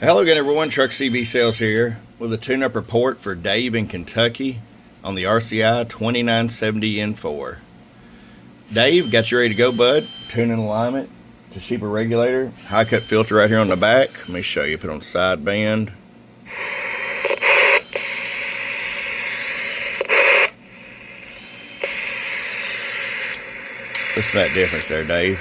Hello again, everyone. Truck CB Sales here with a tune-up report for Dave in Kentucky on the RCI-2970N4. Dave, got you ready to go, bud? Tuning alignment, Toshiba regulator, high cut filter right here on the back. Let me show you. Put on the side band. What's that difference there, Dave?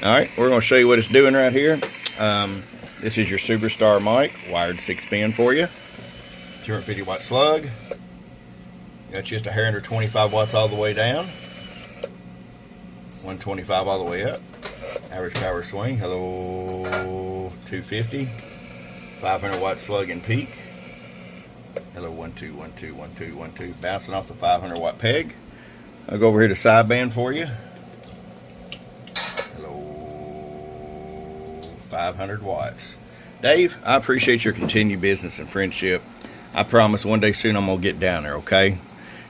Alright, we're going to show you what it's doing right here. This is your Superstar mic, wired 6-pin for you. 250 watt slug. Got just a hair under 25 watts all the way down. 125 all the way up. Average power swing, hello, 250. 500 watt slug and peak. Hello, 1 2 1 2 1 2 1 2. Bouncing off the 500 watt peg. I'll go over here to sideband for you. 500 watts. Dave, I appreciate your continued business and friendship. I promise one day soon I'm going to get down there, okay?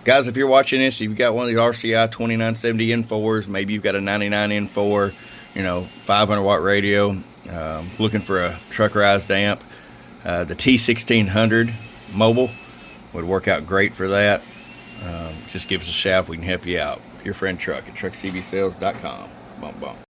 Guys, if you're watching this, you've got one of these RCI-2970N4s, maybe you've got a 99N4, 500 watt radio, looking for a truckerized amp, the T1600 mobile would work out great for that. Just give us a shout if we can help you out. Your friend Truck at truckcbsales.com. Bump, bump.